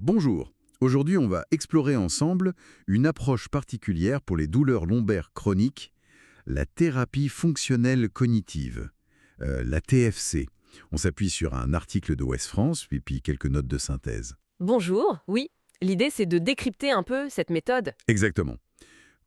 Bonjour. Aujourd'hui, on va explorer ensemble une approche particulière pour les douleurs lombaires chroniques, la thérapie fonctionnelle cognitive, la TFC. On s'appuie sur un article de Ouest France, puis quelques notes de synthèse. Bonjour, oui. L'idée, c'est de décrypter un peu cette méthode. Exactement.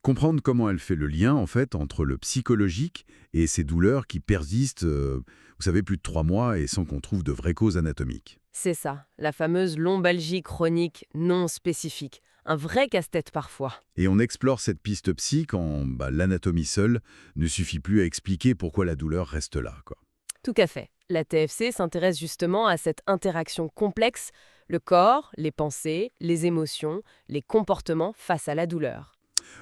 Comprendre comment elle fait le lien, en fait, entre le psychologique et ces douleurs qui persistent, vous savez, plus de 3 mois et sans qu'on trouve de vraies causes anatomiques. C'est ça, la fameuse lombalgie chronique non spécifique. Un vrai casse-tête parfois. Et on explore cette piste psy quand l'anatomie seule ne suffit plus à expliquer pourquoi la douleur reste là, quoi. Tout à fait. La TFC s'intéresse justement à cette interaction complexe, le corps, les pensées, les émotions, les comportements face à la douleur.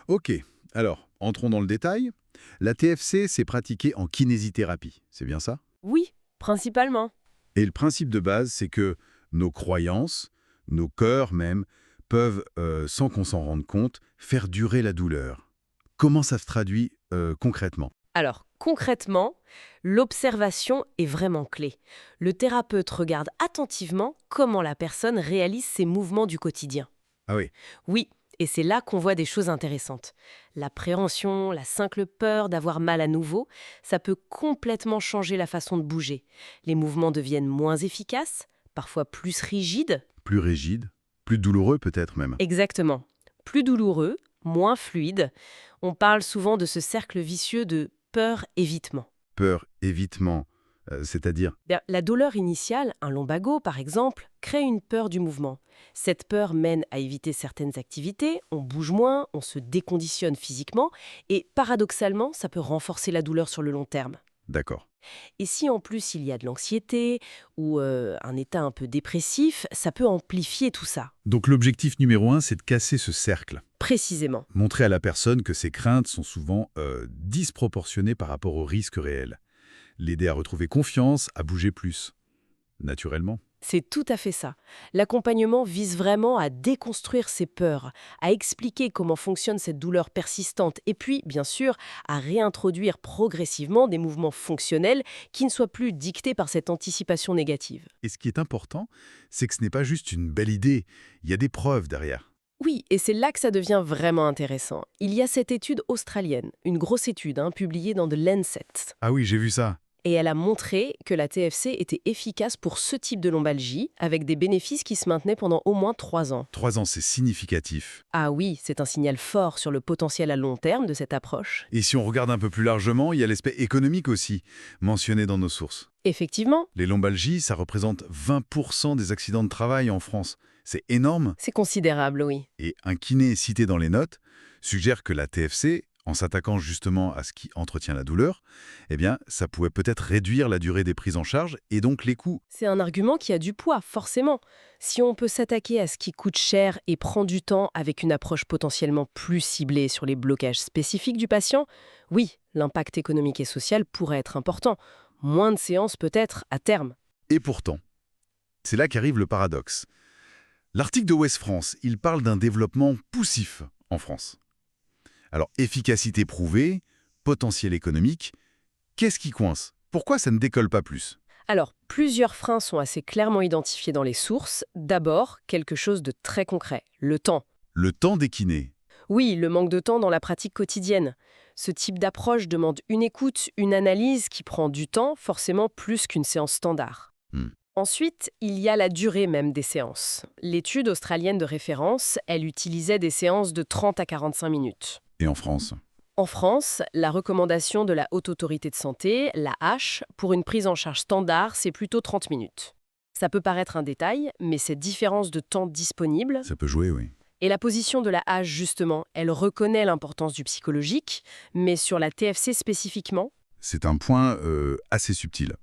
Ok, alors, entrons dans le détail. La TFC, c'est pratiqué en kinésithérapie, c'est bien ça? Oui, principalement. Et le principe de base, c'est que nos croyances, nos cœurs même, peuvent, sans qu'on s'en rende compte, faire durer la douleur. Comment ça se traduit concrètement? Alors, concrètement, l'observation est vraiment clé. Le thérapeute regarde attentivement comment la personne réalise ses mouvements du quotidien. Ah oui, Oui, et c'est là qu'on voit des choses intéressantes. L'appréhension, la simple peur d'avoir mal à nouveau, ça peut complètement changer la façon de bouger. Les mouvements deviennent moins efficaces, parfois plus rigides. plus rigide, plus douloureux peut-être même. Exactement. Plus douloureux, moins fluides. On parle souvent de ce cercle vicieux de peur-évitement. Peur, évitement, c'est-à-dire? Bien, la douleur initiale, un lombago par exemple, crée une peur du mouvement. Cette peur mène à éviter certaines activités, on bouge moins, on se déconditionne physiquement, et paradoxalement, ça peut renforcer la douleur sur le long terme. D'accord. Et si en plus il y a de l'anxiété ou un état un peu dépressif, ça peut amplifier tout ça. Donc l'objectif numéro 1, c'est de casser ce cercle. Précisément. Montrer à la personne que ses craintes sont souvent disproportionnées par rapport au risque réel. L'aider à retrouver confiance, à bouger plus. Naturellement. C'est tout à fait ça. L'accompagnement vise vraiment à déconstruire ces peurs, à expliquer comment fonctionne cette douleur persistante et puis, bien sûr, à réintroduire progressivement des mouvements fonctionnels qui ne soient plus dictés par cette anticipation négative. Et ce qui est important, c'est que ce n'est pas juste une belle idée, il y a des preuves derrière. Oui, et c'est là que ça devient vraiment intéressant. Il y a cette étude australienne, une grosse étude publiée dans The Lancet. Ah oui, j'ai vu ça. Et elle a montré que la TFC était efficace pour ce type de lombalgie, avec des bénéfices qui se maintenaient pendant au moins 3 ans. 3 ans, c'est significatif. Ah oui, c'est un signal fort sur le potentiel à long terme de cette approche. Et si on regarde un peu plus largement, il y a l'aspect économique aussi, mentionné dans nos sources. Effectivement, Les lombalgies, ça représente 20% des accidents de travail en France. C'est énorme. c'est considérable, oui. Et un kiné cité dans les notes suggère que la TFC, en s'attaquant justement à ce qui entretient la douleur, eh bien, ça pouvait peut-être réduire la durée des prises en charge et donc les coûts. C'est un argument qui a du poids, forcément. Si on peut s'attaquer à ce qui coûte cher et prend du temps avec une approche potentiellement plus ciblée sur les blocages spécifiques du patient, oui, l'impact économique et social pourrait être important. Moins de séances peut-être à terme. Et pourtant, c'est là qu'arrive le paradoxe. L'article de Ouest France, il parle d'un développement poussif en France. Alors, efficacité prouvée, potentiel économique, qu'est-ce qui coince? Pourquoi ça ne décolle pas plus? Alors, plusieurs freins sont assez clairement identifiés dans les sources. D'abord, quelque chose de très concret, le temps. Le temps des kinés. Oui, le manque de temps dans la pratique quotidienne. Ce type d'approche demande une écoute, une analyse qui prend du temps, forcément plus qu'une séance standard. Hmm. Ensuite, il y a la durée même des séances. L'étude australienne de référence, elle utilisait des séances de 30 à 45 minutes. Et en France? En France, la recommandation de la Haute Autorité de Santé, la H, pour une prise en charge standard, c'est plutôt 30 minutes. Ça peut paraître un détail, mais cette différence de temps disponible, Ça peut jouer, oui. et la position de la H, justement, elle reconnaît l'importance du psychologique, mais sur la TFC spécifiquement, C'est un point assez subtil.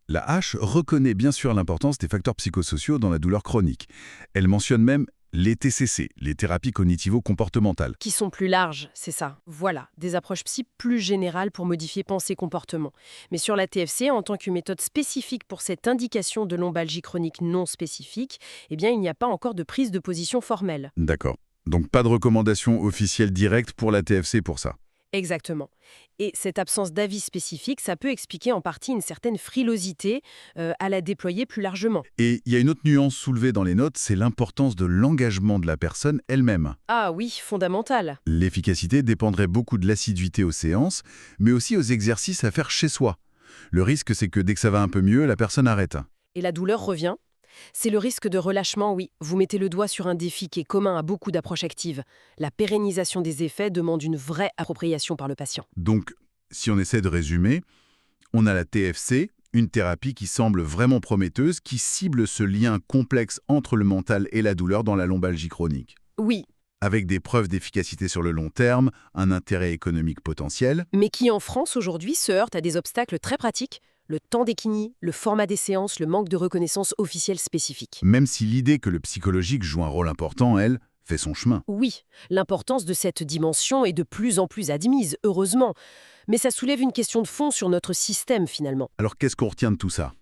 La H reconnaît bien sûr l'importance des facteurs psychosociaux dans la douleur chronique. Elle mentionne même les TCC, les thérapies cognitivo-comportementales. qui sont plus larges, c'est ça. Voilà, des approches psy plus générales pour modifier pensée et comportement. Mais sur la TFC, en tant que méthode spécifique pour cette indication de lombalgie chronique non spécifique, eh bien, il n'y a pas encore de prise de position formelle. D'accord. Donc pas de recommandation officielle directe pour la TFC pour ça. Exactement. Et cette absence d'avis spécifique, ça peut expliquer en partie une certaine frilosité à la déployer plus largement. Et il y a une autre nuance soulevée dans les notes, c'est l'importance de l'engagement de la personne elle-même. Ah oui, fondamental. L'efficacité dépendrait beaucoup de l'assiduité aux séances, mais aussi aux exercices à faire chez soi. Le risque, c'est que dès que ça va un peu mieux, la personne arrête. Et la douleur revient. C'est le risque de relâchement, oui. Vous mettez le doigt sur un défi qui est commun à beaucoup d'approches actives. La pérennisation des effets demande une vraie appropriation par le patient. Donc, si on essaie de résumer, on a la TFC, une thérapie qui semble vraiment prometteuse, qui cible ce lien complexe entre le mental et la douleur dans la lombalgie chronique. Oui, Avec des preuves d'efficacité sur le long terme, un intérêt économique potentiel. mais qui en France aujourd'hui se heurte à des obstacles très pratiques. Le temps d'équini, le format des séances, le manque de reconnaissance officielle spécifique. Même si l'idée que le psychologique joue un rôle important, elle, fait son chemin. Oui, l'importance de cette dimension est de plus en plus admise, heureusement. Mais ça soulève une question de fond sur notre système, finalement. Alors qu'est-ce qu'on retient de tout ça?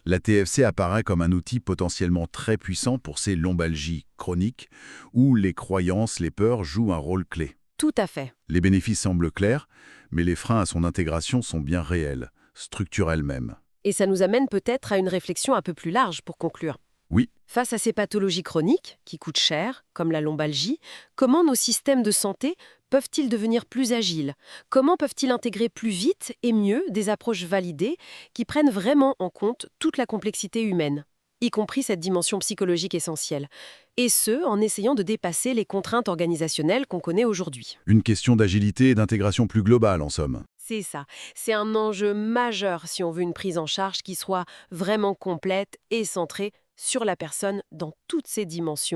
La TFC apparaît comme un outil potentiellement très puissant pour ces lombalgies chroniques, où les croyances, les peurs jouent un rôle clé. Tout à fait. Les bénéfices semblent clairs, mais les freins à son intégration sont bien réels, structurels même. Et ça nous amène peut-être à une réflexion un peu plus large pour conclure. Oui, Face à ces pathologies chroniques, qui coûtent cher, comme la lombalgie, comment nos systèmes de santé peuvent-ils devenir plus agiles? Comment peuvent-ils intégrer plus vite et mieux des approches validées qui prennent vraiment en compte toute la complexité humaine, y compris cette dimension psychologique essentielle? Et ce, en essayant de dépasser les contraintes organisationnelles qu'on connaît aujourd'hui. une question d'agilité et d'intégration plus globale en somme. C'est ça. C'est un enjeu majeur si on veut une prise en charge qui soit vraiment complète et centrée sur la personne dans toutes ses dimensions.